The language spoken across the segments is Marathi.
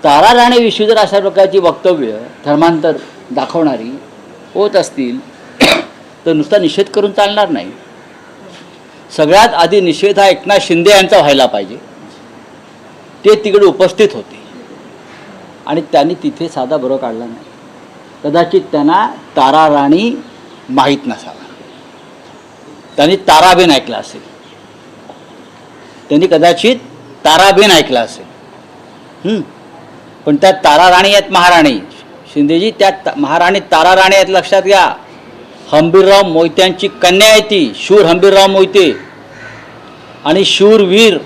तारा राणेविषयी जर अशा प्रकारची वक्तव्य धर्मांतर दाखवणारी होत असतील तर नुसता निषेध करून चालणार नाही. सगळ्यात आधी निषेध हा एकनाथ शिंदे यांचा व्हायला पाहिजे. ते तिकडे उपस्थित होते आणि त्यांनी तिथे साधा बरोबर काढला नाही. कदाचित त्यांना तारा राणी माहीत नसावा. त्यांनी ताराबेन ऐकला असेल. त्यांनी कदाचित ताराबेन ऐकला असेल. पण त्यात तारा राणी आहेत महाराणी. शिंदेजी त्यात महाराणी तारा राणी आहेत, लक्षात घ्या. हंबीरराव मोहित्यांची कन्या आहे ती, शूर हंबीरराव मोहिते. आणि शूरवीर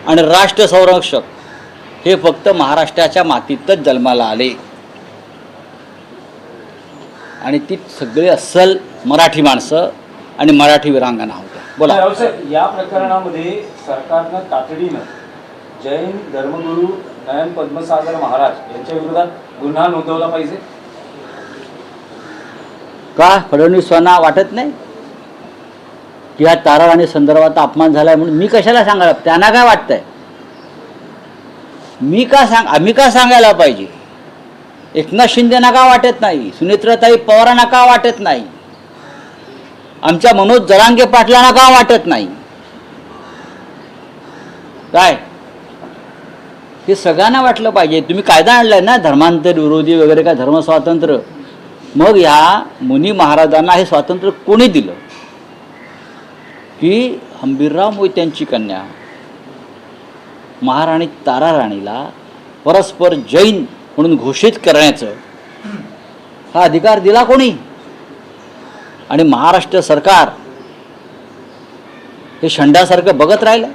आणि राष्ट्र संरक्षक हे फक्त महाराष्ट्राच्या मातीतच जन्माला आले आणि ती सगळे अस्सल मराठी माणसं आणि मराठी वीरांगना होत्या. बोला. या प्रकरणामध्ये सरकारनं तातडीनं जैन धर्मगुरू नयन पद्मसागर महाराज यांच्या विरोधात गुन्हा नोंदवला पाहिजे का? फडणवीसांना वाटत नाही की या तारा राणी संदर्भात अपमान झालाय म्हणून मी कशाला सांगायला? त्यांना काय वाटतंय? आम्ही का सांगायला पाहिजे? एकनाथ शिंदेना का वाटत नाही? सुनेत्राताई पवारांना का वाटत नाही? आमच्या मनोज जरांगे पाटलांना का वाटत नाही? काय हे सगळ्यांना वाटलं पाहिजे. तुम्ही कायदा आणलाय ना धर्मांतर विरोधी वगैरे, काय धर्मस्वातंत्र्य. मग या मुनी महाराजांना हे स्वातंत्र्य कोणी दिलं की हंबीरराव मोहित्यांची कन्या महाराणी तारा राणीला परस्पर जैन म्हणून घोषित करण्याचं हा अधिकार दिला कोणी? आणि महाराष्ट्र सरकार हे शंडासारखं बघत राहिलं.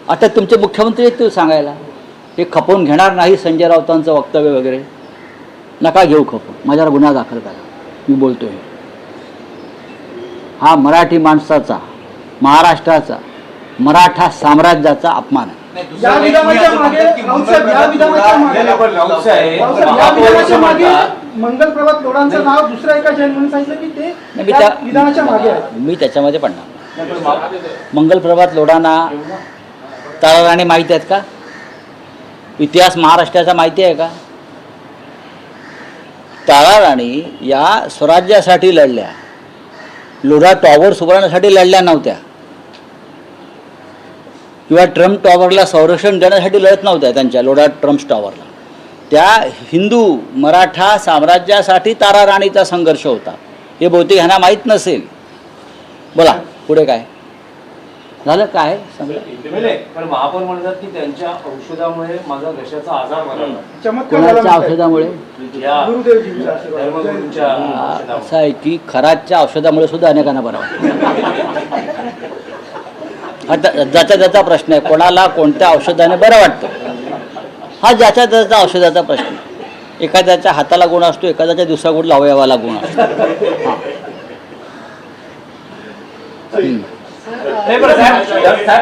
आता तुमचे मुख्यमंत्री येतील सांगायला हे खपवून घेणार नाही संजय राऊतांचं वक्तव्य वगैरे. नका घेऊ खपवून, माझ्यावर गुन्हा दाखल करा. मी बोलतोय हा मराठी माणसाचा, महाराष्ट्राचा, मराठा साम्राज्याचा अपमान आहे. मंगल प्रभात लोढांचं नाव दुसऱ्या एका जैन म्हणून सांगितलं की ते विधानाच्या मागे आहे. मी त्याच्यामध्ये पडणार. मंगल प्रभात लोढांना तारा राणी माहिती आहेत का? इतिहास महाराष्ट्राचा माहिती आहे का? तारा राणी या स्वराज्यासाठी लढल्या, लोढा टॉवर उभारण्यासाठी लढल्या नव्हत्या किंवा ट्रम्प टॉवरला संरक्षण देण्यासाठी लढत नव्हत्या. त्यांच्या लोढा ट्रम्प टॉवरला त्या हिंदू मराठा साम्राज्यासाठी तारा राणीचा संघर्ष होता. हे बहुतेक ह्यांना माहीत नसेल. बोला पुढे काय झालं? काय पण महापौर म्हणतात की त्यांच्या औषधामुळे माझा घशाचा आजार बरा. कोणाच्या औषधामुळे? धर्मगुरूंच्या असं आहे की खराच्या औषधामुळे सुद्धा अनेकांना बरं वाटतं. आता ज्याचा त्याचा प्रश्न आहे, कोणाला कोणत्या औषधाने बरं वाटतं हा ज्याच्या त्याचा औषधाचा प्रश्न आहे. एखाद्याच्या हाताला गुण असतो, एखाद्याच्या दिवसाकुठला अवयवाला गुण असतो.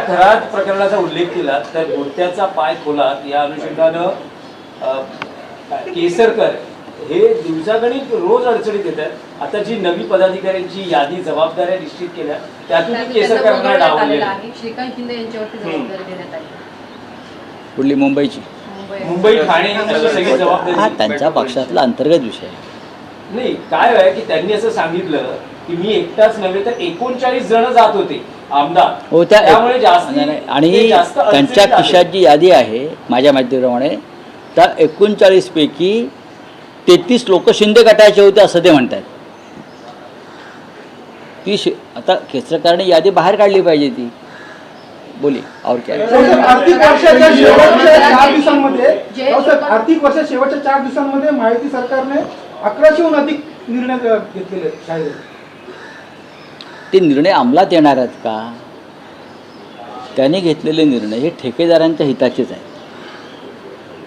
खरात प्रकरणाचा उल्लेख केला तर गोट्याचा पाय खोलात या अनुषंगानं केसरकर हे दिवसागणिक रोज अडचणीत येतात. आता जी नवी पदाधिकाऱ्यांची यादी जबाबदाऱ्या निश्चित केल्या त्यातून केसरकरांना डावलले. श्रीकांत शिंदे यांच्यावरती जबाबदारी देण्यात आली. कुठली? मुंबईची? मुंबई ठाणे अशी सगळी जबाबदारी. हा त्यांच्या पक्षातला अंतर्गत विषय नाही. काय आहे की त्यांनी असं सांगितलं की मी एकटाच नव्हे तर 39 जण जात होते आमदार. हो त्यामुळे आणि त्यांच्या खिशात जी यादी आहे माझ्या माहितीप्रमाणे त्या 39 पैकी 33 लोक शिंदे गटाचे होते असं ते म्हणतात. ती आता केसरकरांनी यादी बाहेर काढली पाहिजे. ती बोली और क्या? आर्थिक वर्षाच्या शेवटच्या 4 दिवसांमध्ये महायुती सरकारने 1100हून अधिक निर्णय घेतलेले शाळेत. ते निर्णय अंमलात येणार आहेत का? त्यांनी घेतलेले निर्णय हे ठेकेदारांच्या हिताचेच आहेत.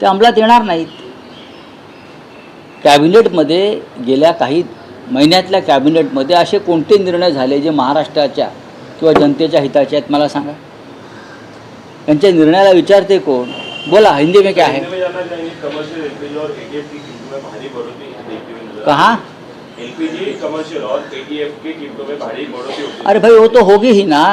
ते अंमलात येणार नाहीत. कॅबिनेटमध्ये गेल्या काही महिन्यातल्या कॅबिनेटमध्ये असे कोणते निर्णय झाले जे महाराष्ट्राच्या किंवा जनतेच्या हिताचे आहेत? मला सांगा. त्यांच्या निर्णयाला विचारते कोण? बोला. हिंदी में क्या है? कहाँ? एलपीजी कमर्शियल और केटीएफ की कीमतों में भारी बढ़ोतरी होगी. अरे भाई वो तो होगी ही ना.